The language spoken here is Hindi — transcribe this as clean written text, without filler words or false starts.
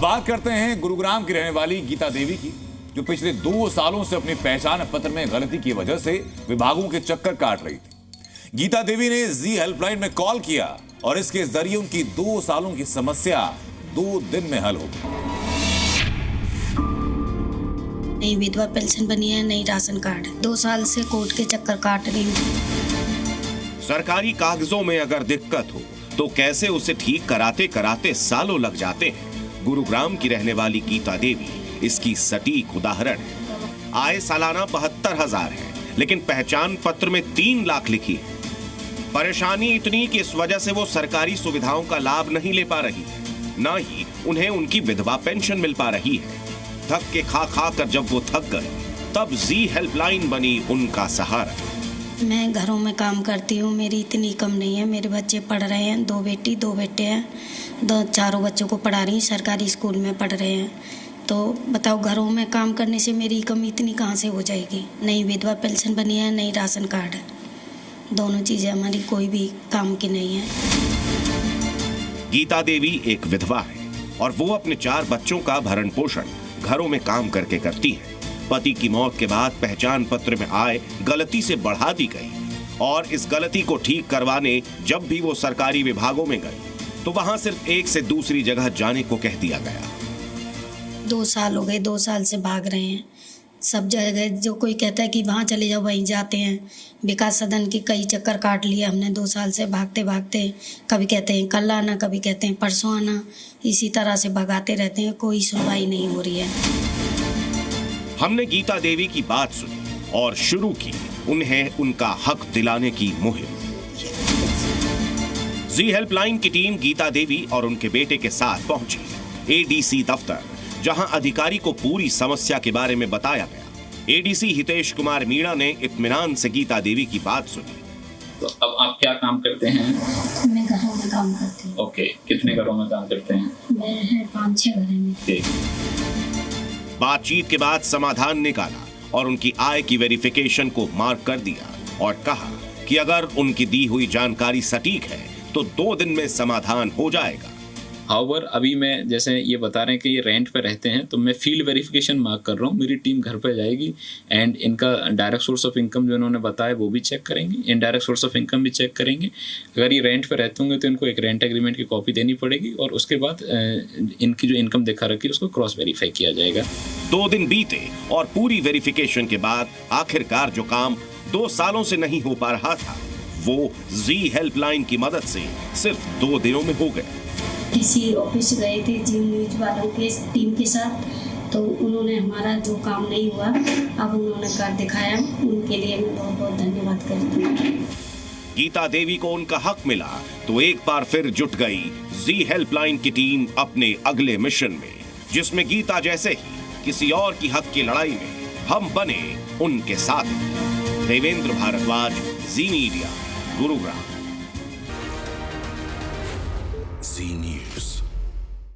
बात करते हैं गुरुग्राम की रहने वाली गीता देवी की, जो पिछले 2 सालों से अपनी पहचान पत्र में गलती की वजह से विभागों के चक्कर काट रही थी। गीता देवी ने जी हेल्पलाइन में कॉल किया और इसके जरिए उनकी 2 सालों की समस्या 2 दिन में हल हो गई। नई विधवा पेंशन बनी है, नई राशन कार्ड है। 2 साल से कोर्ट के चक्कर काट रही हूँ। सरकारी कागजों में अगर दिक्कत हो तो कैसे उसे ठीक कराते कराते सालों लग जाते हैं। गुरुग्राम की रहने वाली गीता देवी इसकी सटीक उदाहरण है। आय सालाना 72,000 है, लेकिन पहचान पत्र में 3 लाख लिखी है। परेशानी इतनी कि इस वजह से वो सरकारी सुविधाओं का लाभ नहीं ले पा रही है, न ही उन्हें उनकी विधवा पेंशन मिल पा रही है। थक के खा खा कर जब वो थक गए, तब जी हेल्पलाइन बनी उनका सहारा। मैं घरों में काम करती हूँ, मेरी इतनी कम नहीं है। मेरे बच्चे पढ़ रहे हैं, 2 बेटी 2 बेटे हैं। चारों बच्चों को पढ़ा रही हूँ, सरकारी स्कूल में पढ़ रहे हैं। तो बताओ, घरों में काम करने से मेरी कम इतनी कहाँ से हो जाएगी। नई विधवा पेंशन बनी है, नई राशन कार्ड है। दोनों चीज़ें हमारी कोई भी काम की नहीं है। गीता देवी एक विधवा है और वो अपने 4 बच्चों का भरण पोषण घरों में काम करके करती है। पति की मौत के बाद पहचान पत्र में आय गलती से बढ़ा दी गई और इस गलती को ठीक करवाने जब भी वो सरकारी विभागों में गई तो वहां सिर्फ एक से दूसरी जगह जाने को कह दिया गया। 2 साल हो गए, 2 साल से भाग रहे हैं सब जगह। जो कोई कहता है कि वहाँ चले जाओ, वहीं जाते हैं। विकास सदन की कई चक्कर काट लिए हमने 2 साल से भागते भागते। कभी कहते हैं कल आना, कभी कहते हैं परसों आना। इसी तरह से भगाते रहते हैं, कोई सुनवाई नहीं हो रही है। हमने गीता देवी की बात सुनी और शुरू की उन्हें उनका हक दिलाने की मुहिम। जी हेल्पलाइन की टीम गीता देवी और उनके बेटे के साथ पहुंची एडीसी दफ्तर, जहां अधिकारी को पूरी समस्या के बारे में बताया गया। एडीसी हितेश कुमार मीणा ने इत्मीनान से गीता देवी की बात सुनी। तो अब आप क्या काम करते हैं? मैं घरों में काम करती हूँ। ओके, कितने घरों में काम करते हैं? मैं 5-6 घर में। बातचीत के बाद समाधान निकाला और उनकी आय की वेरिफिकेशन को मार्क कर दिया और कहा कि अगर उनकी दी हुई जानकारी सटीक है तो 2 दिन में समाधान हो जाएगा। हाउएवर अभी मैं जैसे ये बता रहे हैं कि ये रेंट पे रहते हैं, तो मैं फील्ड वेरिफिकेशन मार्क कर रहा हूँ। मेरी टीम घर पे जाएगी एंड इनका डायरेक्ट सोर्स ऑफ इनकम जो इन्होंने बताया वो भी चेक करेंगे, इनडायरेक्ट सोर्स ऑफ इनकम भी चेक करेंगे। अगर ये रेंट पे रहते होंगे तो इनको एक रेंट एग्रीमेंट की कॉपी देनी पड़ेगी और उसके बाद इनकी जो इनकम दिखा रखी है उसको क्रॉस वेरीफाई किया जाएगा। 2 दिन बीते और पूरी वेरिफिकेशन के बाद आखिरकार जो काम 2 सालों से नहीं हो पा रहा था वो जी हेल्पलाइन की मदद से सिर्फ 2 दिनों में हो गया। किसी ऑफिस गए थे जी न्यूज वालों के टीम के साथ, तो उन्होंने हमारा जो काम नहीं हुआ अब उन्होंने कर दिखाया। उनके लिए मैं बहुत बहुत धन्यवाद करती हूँ। गीता देवी को उनका हक मिला तो एक बार फिर जुट गई जी हेल्पलाइन की टीम अपने अगले मिशन में, जिसमें गीता जैसे ही किसी और की हक की लड़ाई में हम बने उनके साथ। देवेंद्र भारद्वाज, जी मीडिया, गुरुग्राम।